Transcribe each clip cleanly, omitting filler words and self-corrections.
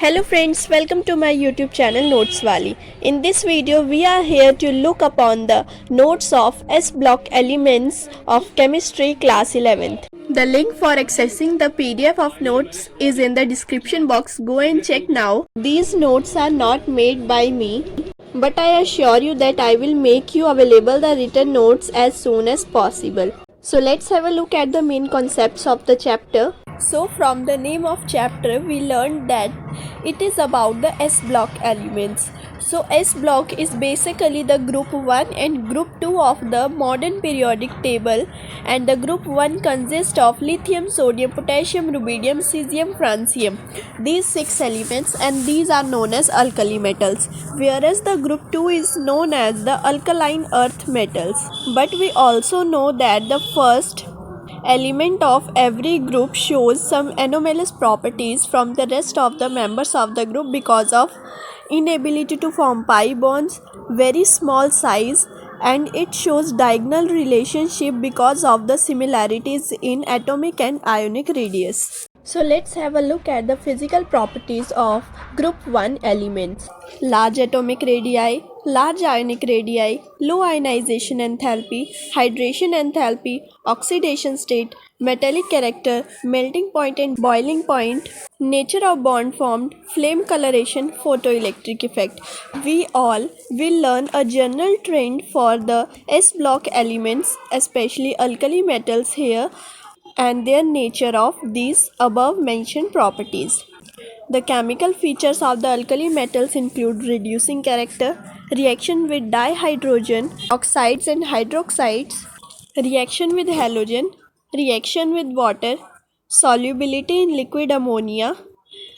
Hello friends, welcome to my YouTube channel Notes Wali. In this video, we are here to look upon the notes of S block elements of chemistry class 11th. The link for accessing the PDF of notes is in the description box. Go and check now. These notes are not made by me, but I assure you that I will make you available the written notes as soon as possible. So let's have a look at the main concepts of the chapter. So from the name of chapter we learned that it is about the S block elements. So S block is basically the group 1 and group 2 of the modern periodic table, and the group 1 consists of lithium, sodium, potassium, rubidium, cesium, francium. These 6 elements, and these are known as alkali metals, whereas the group 2 is known as the alkaline earth metals. But we also know that the first element of every group shows some anomalous properties from the rest of the members of the group because of inability to form pi bonds, very small size, and it shows diagonal relationship because of the similarities in atomic and ionic radius. So let's have a look at the physical properties of group 1 elements. Large atomic radii, large ionic radii, low ionization enthalpy, hydration enthalpy, oxidation state, metallic character, melting point and boiling point, nature of bond formed, flame coloration, photoelectric effect. We all will learn a general trend for the S block elements, especially alkali metals here, and their nature of these above mentioned properties. The chemical features of the alkali metals include reducing character, reaction with dihydrogen, oxides and hydroxides, reaction with halogen, reaction with water, solubility in liquid ammonia,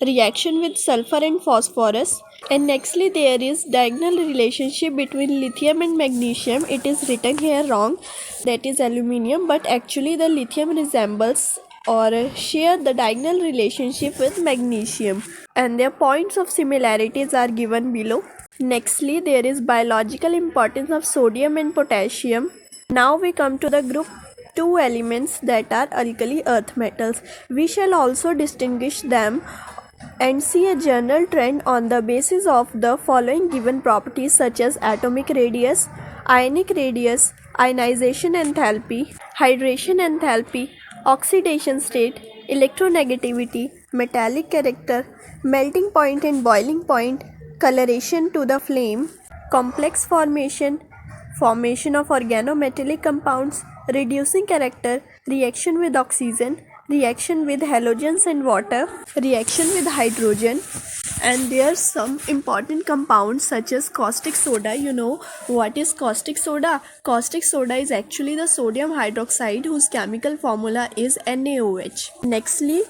reaction with sulfur and phosphorus. And nextly there is diagonal relationship between lithium and magnesium. It is written here wrong, that is aluminium, but actually the lithium resembles or share the diagonal relationship with magnesium, and their points of similarities are given below. Nextly there is biological importance of sodium and potassium. Now we come to the group 2 elements, that are alkali earth metals. We shall also distinguish them and see a general trend on the basis of the following given properties, such as atomic radius, ionic radius, ionization enthalpy, hydration enthalpy, oxidation state, electronegativity, metallic character, melting point and boiling point, coloration to the flame, complex formation, formation of organometallic compounds, reducing character, reaction with oxygen, reaction with halogens and water, reaction with hydrogen. And there are some important compounds such as caustic soda. You know what is caustic soda? Caustic soda is actually the sodium hydroxide whose chemical formula is NaOH. Nextly,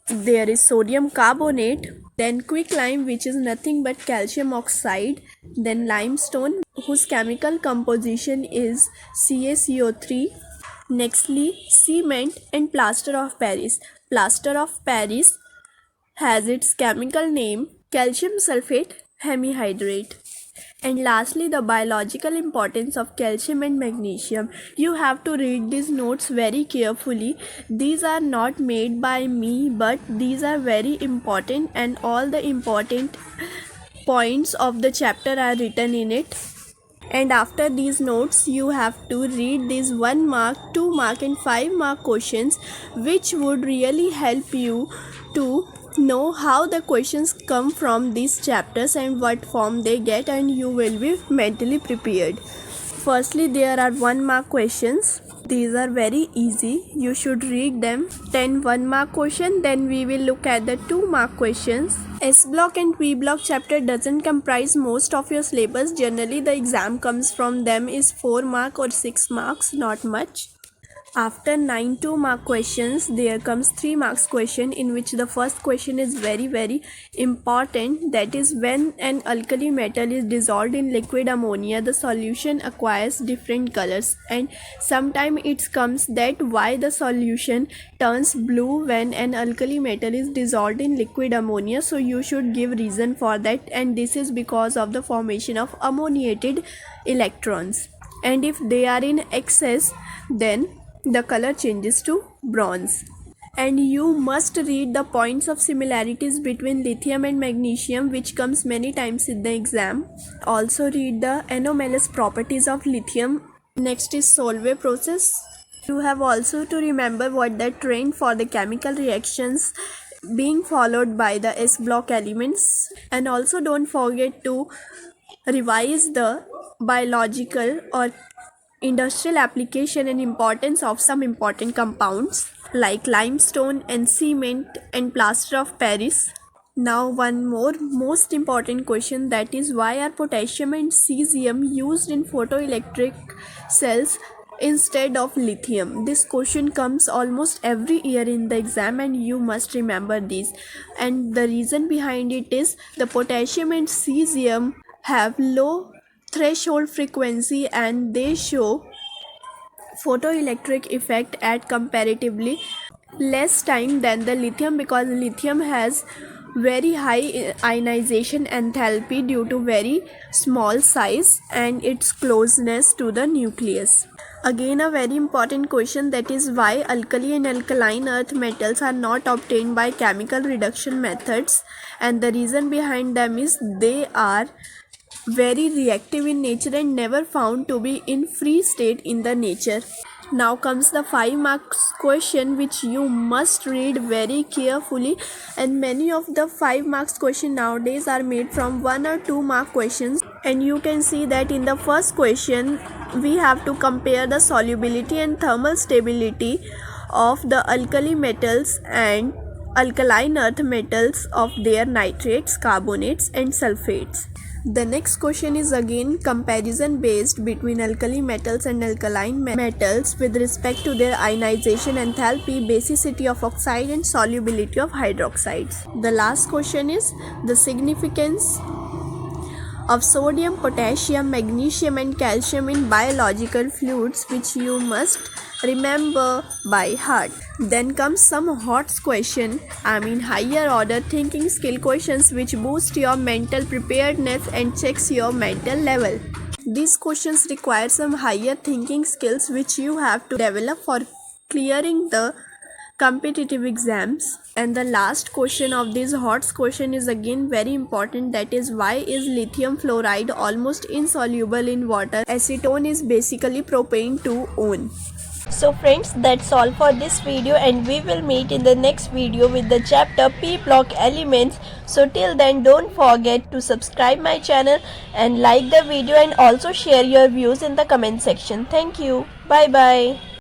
there is sodium carbonate, then quicklime, which is nothing but calcium oxide, then limestone whose chemical composition is CaCO3. Nextly, cement and plaster of Paris. Plaster of Paris has its chemical name calcium sulfate hemihydrate. And lastly, the biological importance of calcium and magnesium. You have to read these notes very carefully. These are not made by me, but these are very important, and all the important points of the chapter are written in it. And after these notes you have to read these 1 mark, 2 mark and 5 mark questions, which would really help you to know how the questions come from these chapters and what form they get, and you will be mentally prepared. Firstly, there are 1 mark questions. These are very easy. You should read them. 10 1 mark question. Then we will look at the 2 mark questions. S block and P block chapter doesn't comprise most of your syllabus. Generally the exam comes from them is 4 mark or 6 marks, not much. After 9 2 mark questions, there comes 3 marks question, in which the first question is very important. That is, when an alkali metal is dissolved in liquid ammonia, the solution acquires different colors, and sometimes it comes that why the solution turns blue when an alkali metal is dissolved in liquid ammonia. So you should give reason for that, and this is because of the formation of ammoniated electrons, and if they are in excess, then the color changes to bronze. And you must read the points of similarities between lithium and magnesium, which comes many times in the exam. Also read the anomalous properties of lithium. Next is Solvay process. You have also to remember what the trend for the chemical reactions being followed by the S block elements, and also don't forget to revise the biological or industrial application and importance of some important compounds like limestone and cement and plaster of Paris. Now one more most important question, that is why are potassium and cesium used in photoelectric cells instead of lithium? This question comes almost every year in the exam and you must remember this. And the reason behind it is the potassium and cesium have low threshold frequency and they show photoelectric effect at comparatively less time than the lithium, because lithium has very high ionization enthalpy due to very small size and its closeness to the nucleus. Again a very important question, that is why alkali and alkaline earth metals are not obtained by chemical reduction methods, and the reason behind them is they are very reactive in nature and never found to be in free state in the nature. Now comes the 5 marks question, which you must read very carefully, and many of the 5 marks question nowadays are made from 1 or 2 mark questions. And you can see that in the first question we have to compare the solubility and thermal stability of the alkali metals and alkaline earth metals of their nitrates, carbonates and sulfates. The next question is again comparison based between alkali metals and alkaline metals with respect to their ionization, enthalpy, basicity of oxide and solubility of hydroxides. The last question is the significance of sodium, potassium, magnesium and calcium in biological fluids, which you must remember by heart. Then comes some HOTS question, higher order thinking skill questions, which boost your mental preparedness and checks your mental level. These questions require some higher thinking skills which you have to develop for clearing the competitive exams. And the last question of this HOTS question is again very important, that is why is lithium fluoride almost insoluble in water? Acetone is basically propane 2-one. So friends, that's all for this video and we will meet in the next video with the chapter P block elements. So till then, don't forget to subscribe my channel and like the video and also share your views in the comment section. Thank you. Bye bye.